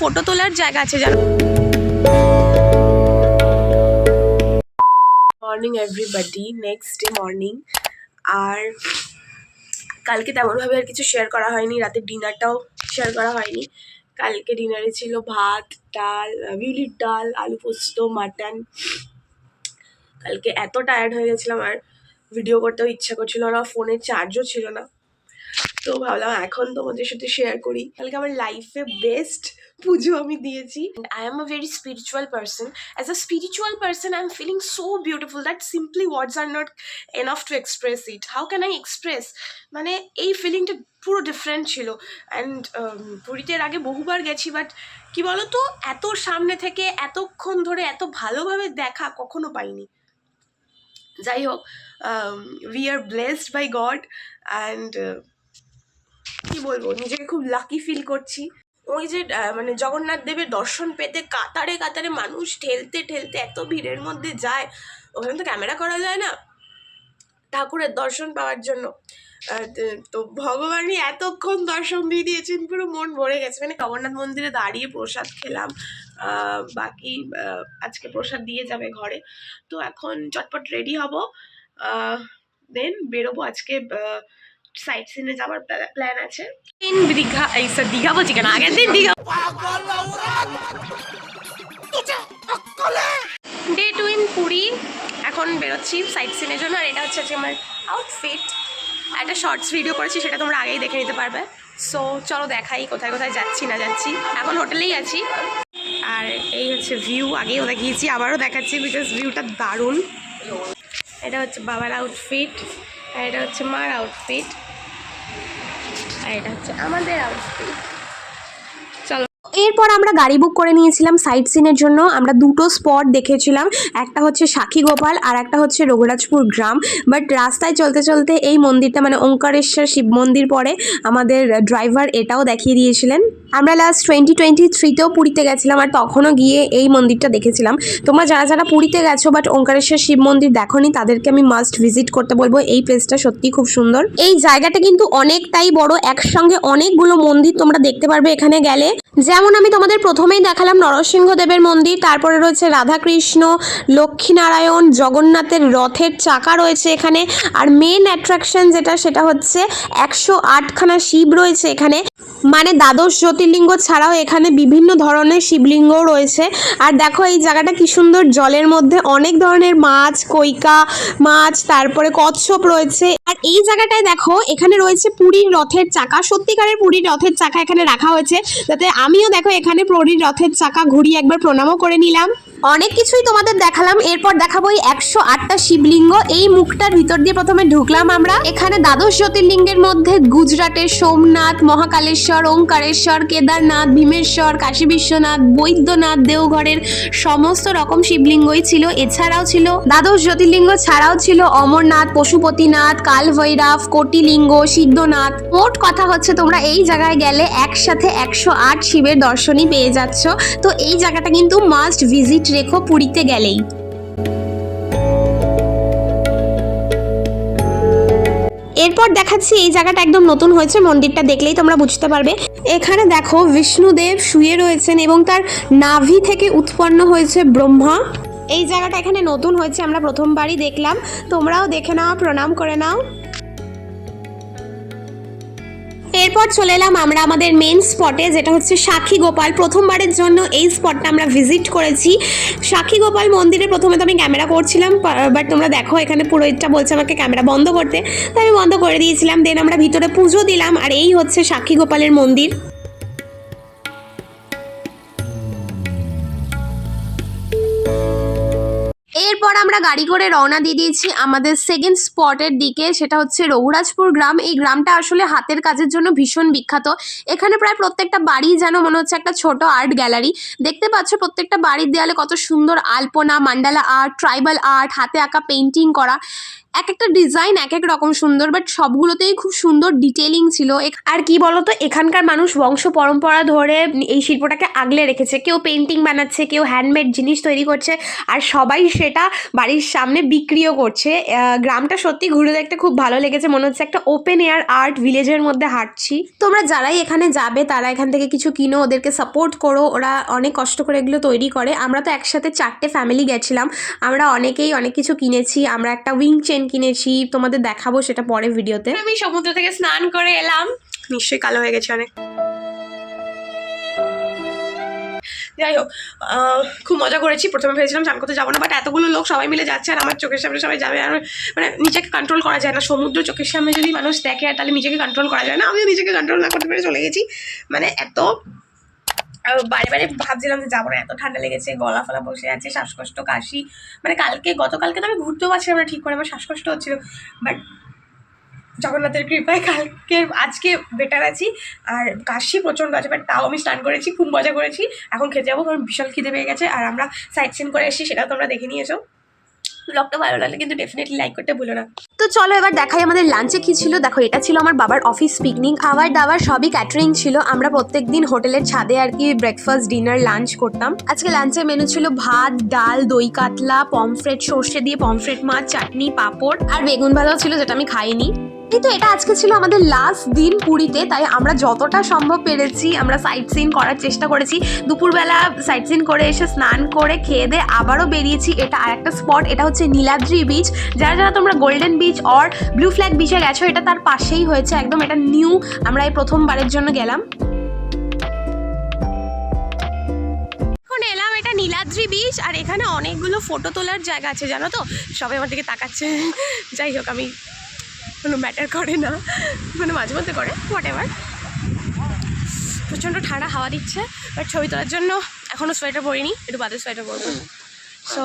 Photo তোলার জায়গা আছে জানো। Morning everybody, next day morning. আর কালকে তেমনভাবে আর কিছু শেয়ার করা হয়নি, রাতের ডিনারটাও শেয়ার করা হয়নি। কালকে ডিনারে ছিল ভাত, ডাল, বিউলির ডাল, আলু পোস্ত, মাটন। কালকে এত টায়ার্ড হয়ে গেছিলাম আর ভিডিও করতেও ইচ্ছা করছিল না, ফোনে চার্জও ছিল না। তো ভাবলাম এখন তোমাদের সাথে শেয়ার করি। কালকে আমার লাইফে বেস্ট পুজো আমি দিয়েছি। I am a very spiritual person. As a spiritual person I am feeling so beautiful that simply words are not enough to express it. How can I express? মানে এই ফিলিংটা পুরো ডিফারেন্ট ছিল। অ্যান্ড পুরীতে এর আগে বহুবার গেছি, বাট কি বলতো, এত সামনে থেকে এতক্ষণ ধরে এত ভালোভাবে দেখা কখনো পাইনি। যাই হোক, we are blessed by God and কি বলবো, নিজেকে খুব লাকি ফিল করছি। ওই যে মানে জগন্নাথ দেবের দর্শন পেতে কাতারে কাতারে মানুষ ঠেলতে ঠেলতে এত ভিড়ের মধ্যে যায়, ওখানে তো ক্যামেরা করা যায় না ঠাকুরের দর্শন পাওয়ার জন্য। তো ভগবানই এতক্ষণ দর্শন দিয়ে দিয়েছেন, পুরো মন ভরে গেছে। মানে জগন্নাথ মন্দিরে দাঁড়িয়ে প্রসাদ খেলাম, বাকি আজকে প্রসাদ দিয়ে যাবে ঘরে। তো এখন চটপট রেডি হব, দেন বেরোবো। আজকে সাইট সিনে যাওয়ার প্ল্যান আছে। দীঘা, এই স্যার দীঘা বলছি কেন, আগের দিন দীঘা। Day 2 in Puri. এখন বেরোচ্ছি সাইট সিনের জন্য। আর এটা হচ্ছে আজকে আমার আউটফিট। একটা শর্টস ভিডিও করেছি, সেটা তোমরা আগেই দেখে নিতে পারবে। সো চলো দেখাই কোথায় কোথায় যাচ্ছি না যাচ্ছি। এখন হোটেলেই আছি। আর এই হচ্ছে ভিউ, আগেও দেখিয়েছি, আবারও দেখাচ্ছি বিকজ ভিউটা দারুণ। এটা হচ্ছে বাবার আউটফিট, আর এটা হচ্ছে মার আউটফিট, আর এটা হচ্ছে আমাদের আউটফিট। চলো। এরপর আমরা গাড়ি বুক করে নিয়েছিলাম সাইট সিনের জন্য। আমরা দুটো স্পট দেখেছিলাম, একটা হচ্ছে সাক্ষী গোপাল আর একটা হচ্ছে রঘুরাজপুর গ্রাম। বাট রাস্তায় চলতে চলতে এই মন্দিরটা মানে ওঙ্কারেশ্বর শিব মন্দির পরে আমাদের ড্রাইভার এটাও দেখিয়ে দিয়েছিলেন। আমরা লাস্ট 2023তেও পুরীতে গেছিলাম, আর তখনও গিয়ে এই মন্দিরটা দেখেছিলাম। তোমরা যারা যারা পুরীতে গেছো বাট ওঙ্কারেশ্বর শিব মন্দির দেখোনি, তাদেরকে আমি মাস্ট ভিজিট করতে বলবো। এই প্লেসটা সত্যি খুব সুন্দর। এই জায়গাটা কিন্তু অনেকটাই বড়, একসঙ্গে অনেকগুলো মন্দির তোমরা দেখতে পারবে এখানে গেলে। যেমন আমি তোমাদের প্রথমেই দেখালাম নরসিংহদেবের মন্দির, তারপরে রয়েছে রাধাকৃষ্ণ, লক্ষ্মীনারায়ণ, জগন্নাথের রথের চাকা রয়েছে এখানে। আর মেন অ্যাট্রাকশন যেটা, সেটা হচ্ছে 108খানা শিব রয়েছে এখানে। মানে দ্বাদশ জ্যোতির্লিঙ্গ ছাড়াও এখানে বিভিন্ন ধরনের শিবলিঙ্গও রয়েছে। আর দেখো এই জায়গাটা কি সুন্দর, জলের মধ্যে অনেক ধরনের মাছ, কৈকা মাছ, তারপরে কচ্ছপ রয়েছে। আর এই জায়গাটায় দেখো এখানে রয়েছে পুরীর রথের চাকা, সত্যিকারের পুরীর রথের চাকা এখানে রাখা হয়েছে, যাতে আমিও দেখো এখানে পুরীর রথের চাকা ঘুরিয়ে একবার প্রণামও করে নিলাম। অনেক কিছুই তোমাদের দেখালাম, এরপর দেখাবো এই 108টা শিবলিঙ্গ। এই মুখটার ভিতর দিয়ে প্রথমে ঢুকলাম আমরা। এখানে দ্বাদশ জ্যোতির্লিঙ্গের মধ্যে গুজরাটের সোমনাথ, মহাকালেশ্বর, ওঙ্কারেশ্বর, কেদারনাথ, ভীমেশ্বর, কাশী বিশ্বনাথ, বৈদ্যনাথ, দেওঘরের সমস্ত রকম শিবলিঙ্গই ছিল। এছাড়াও ছিল দ্বাদশ জ্যোতির্লিঙ্গ ছাড়াও ছিল অমরনাথ, পশুপতিনাথ, কালভৈরব, কোটিলিঙ্গ, সিদ্ধনাথ। মোট কথা হচ্ছে তোমরা এই জায়গায় গেলে একসাথে 108 শিবের দর্শনই পেয়ে যাচ্ছ। তো এই জায়গাটা কিন্তু মাস্ট ভিজিট রেখো পুরীতে গেলেই। এরপর দেখাচ্ছি এই জায়গাটা একদম নতুন হয়েছে, মন্দিরটা দেখলেই তোমরা বুঝতে পারবে। এখানে দেখো বিষ্ণুদেব শুয়ে রয়েছেন এবং তার নাভি থেকে উৎপন্ন হয়েছে ব্রহ্মা। এই জায়গাটা এখানে নতুন হয়েছে, আমরা প্রথমবারই দেখলাম। তোমরাও দেখে নাও, প্রণাম করে নাও। এরপর চলে এলাম আমরা আমাদের মেন স্পটে, যেটা হচ্ছে সাক্ষী গোপাল। প্রথমবারের জন্য এই স্পটটা আমরা ভিজিট করেছি। সাক্ষী গোপাল মন্দিরে প্রথমে তো আমি ক্যামেরা করছিলাম, বাট তোমরা দেখো এখানে পুরোহিতটা বলছে আমাকে ক্যামেরা বন্ধ করতে, তাই আমি বন্ধ করে দিয়েছিলাম। দেন আমরা ভিতরে পুজো দিলাম, আর এই হচ্ছে সাক্ষী গোপালের মন্দির। এরপর আমরা গাড়ি করে রওনা দিয়ে দিয়েছি আমাদের সেকেন্ড স্পটের দিকে, সেটা হচ্ছে রঘুরাজপুর গ্রাম। এই গ্রামটা আসলে হাতের কাজের জন্য ভীষণ বিখ্যাত। এখানে প্রায় প্রত্যেকটা বাড়ি যেন মনে হচ্ছে একটা ছোট আর্ট গ্যালারি। দেখতে পাচ্ছ প্রত্যেকটা বাড়ির দেয়ালে কত সুন্দর আলপনা, মান্ডালা আর্ট, ট্রাইবাল আর্ট, হাতে আঁকা পেন্টিং করা। এক একটা ডিজাইন এক এক রকম সুন্দর, বাট সবগুলোতেই খুব সুন্দর ডিটেলিং ছিল। আর কি বলতো, এখানকার মানুষ বংশ পরম্পরা ধরে এই শিল্পটাকে আগলে রেখেছে। কেউ পেন্টিং বানাচ্ছে, কেউ হ্যান্ডমেড জিনিস তৈরি করছে, আর সবাই সেটা বাড়ির সামনে বিক্রিও করছে। গ্রামটা সত্যি ঘুরে দেখতে খুব ভালো লেগেছে, মনে হচ্ছে একটা ওপেন এয়ার আর্ট ভিলেজের মধ্যে হাঁটছি। তোমরা যারাই এখানে যাবে তারা এখান থেকে কিছু কিনো, ওদেরকে সাপোর্ট করো, ওরা অনেক কষ্ট করে এগুলো তৈরি করে। আমরা তো একসাথে 4টে ফ্যামিলি গেছিলাম, আমরা অনেকেই অনেক কিছু কিনেছি। আমরা একটা উইং চেন কিনেছি, তোমাদের দেখাবো সেটা পরে ভিডিওতে। আমি সমুদ্র থেকে স্নান করে এলাম, নিশ্চয়ই কালো হয়ে গেছে অনেক। যাই হোক, খুব মজা করেছি। প্রথমে ভেবেছিলাম চান করতে যাবো না, বাট এতগুলো লোক সবাই মিলে যাচ্ছে আর আমার চোখের সামনে সবাই যাবে, আর মানে নিজেকে কন্ট্রোল করা যায় না। সমুদ্র চোখের সামনে যদি মানুষ দেখে আর তাহলে নিজেকে কন্ট্রোল করা যায় না। আমিও নিজেকে কন্ট্রোল না করতে পেরে চলে গেছি। মানে এত বারে বারে ভাবছিলাম যে যাবো না, এত ঠান্ডা লেগেছে, গলা ফলা বসে আছে, শ্বাসকষ্ট, কাশি। মানে গতকালকে তো আমি ঘুরতেও পারছিলাম না ঠিক করে, আমার শ্বাসকষ্ট হচ্ছিল। বাট জগন্নাথের কৃপায় আজকে বেটার আছি। আর কাশি প্রচণ্ড আছে, বাট তাও আমি স্নান করেছি, খুব মজা করেছি। এখন খেতে যাবো, কারণ বিশাল খিদে পেয়ে গেছে। আর আমরা সাইট সিন করে এসেছি, সেটাও তোমরা দেখে নিয়েছো। ব্লগটা ভালো লাগলে কিন্তু ডেফিনেটলি লাইক করতে ভুলো না। তো চলো এবার দেখাই আমাদের লাঞ্চে কি ছিল। দেখো, এটা ছিল আমার বাবার অফিস পিকনিক। খাবার দাবার সবই ক্যাটারিং ছিল। আমরা প্রত্যেকদিন হোটেলের ছাদে আর কি ব্রেকফাস্ট, ডিনার, লাঞ্চ করতাম। আজকে লাঞ্চের মেনু ছিল ভাত, ডাল, দই কাতলা, পমফ্রেট, সর্ষে দিয়ে পমফ্রেট মাছ, চাটনি, পাঁপড় আর বেগুন ভাজাও ছিল, যেটা আমি খাইনি। কিন্তু এটা আজকে ছিল আমাদের লাস্ট দিন পুরীতে, তাই আমরা যতটা সম্ভব পেরেছি আমরা সাইট সিন করার চেষ্টা করেছি। দুপুরবেলা সাইট সিন করে এসে স্নান করে খেয়ে দিয়ে আবারও বেরিয়েছি। এটা আর একটা স্পট, এটা হচ্ছে নীলাদ্রি বিচ। যারা যারা তোমরা golden beach or blue flag বিচে গেছো, এটা তার পাশেই হয়েছে একদম। এটা নিউ, আমরা এই প্রথমবারের জন্য গেলাম। এখন এলাম, এটা নীলাদ্রি বিচ, আর এখানে অনেকগুলো ফটো তোলার জায়গা আছে, জানো তো। সবাই আমার দিকে তাকাচ্ছে। যাই হোক, আমি কোনো ম্যাটার করে না, মানে মাঝে মধ্যে করে, হোয়াট এভার। প্রচণ্ড ঠান্ডা হাওয়া দিচ্ছে, বাট ছবি তোলার জন্য এখনও সোয়েটার পরিনি, একটু বাদে সোয়েটার পরবো। সো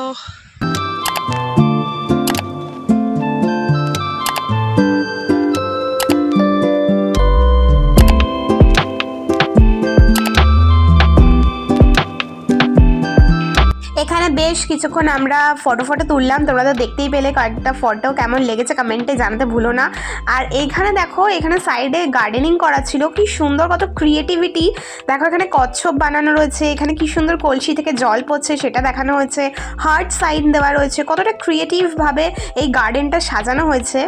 এখানে বেশ কিছুক্ষণ আমরা ফটো তুললাম, তোমরা তো দেখতেই পেলে কয়েকটা ফটো। কেমন লেগেছে কমেন্টে জানাতে ভুলো না। আর এইখানে দেখো, এখানে সাইডে গার্ডেনিং করা ছিল, কি সুন্দর, কত ক্রিয়েটিভিটি। দেখো এখানে কচ্ছপ বানানো রয়েছে, এখানে কি সুন্দর কলসি থেকে জল পড়ছে সেটা দেখানো হয়েছে, হার্ট সাইন দেওয়া রয়েছে। কতটা ক্রিয়েটিভভাবে এই গার্ডেনটা সাজানো হয়েছে।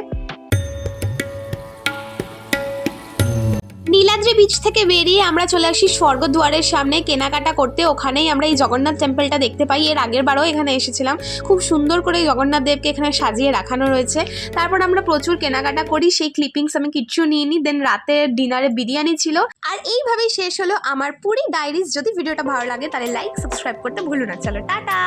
নীলাদ্রি বিচ থেকে বেরিয়ে আমরা চলে আসি স্বর্গদুয়ারের সামনে কেনাকাটা করতে। ওখানেই আমরা এই জগন্নাথ টেম্পলটা দেখতে পাই। এর আগের বারও এখানে এসেছিলাম। খুব সুন্দর করে জগন্নাথ দেবকে এখানে সাজিয়ে রাখানো রয়েছে। তারপর আমরা প্রচুর কেনাকাটা করি, সেই ক্লিপিংস আমি কিচ্ছু নিইনি। দেন রাতে ডিনারে বিরিয়ানি ছিল। আর এইভাবেই শেষ হলো আমার পুরী ডায়েরিজ। যদি ভিডিওটা ভালো লাগে তাহলে লাইক, সাবস্ক্রাইব করতে ভুলো না। চলো টাটা।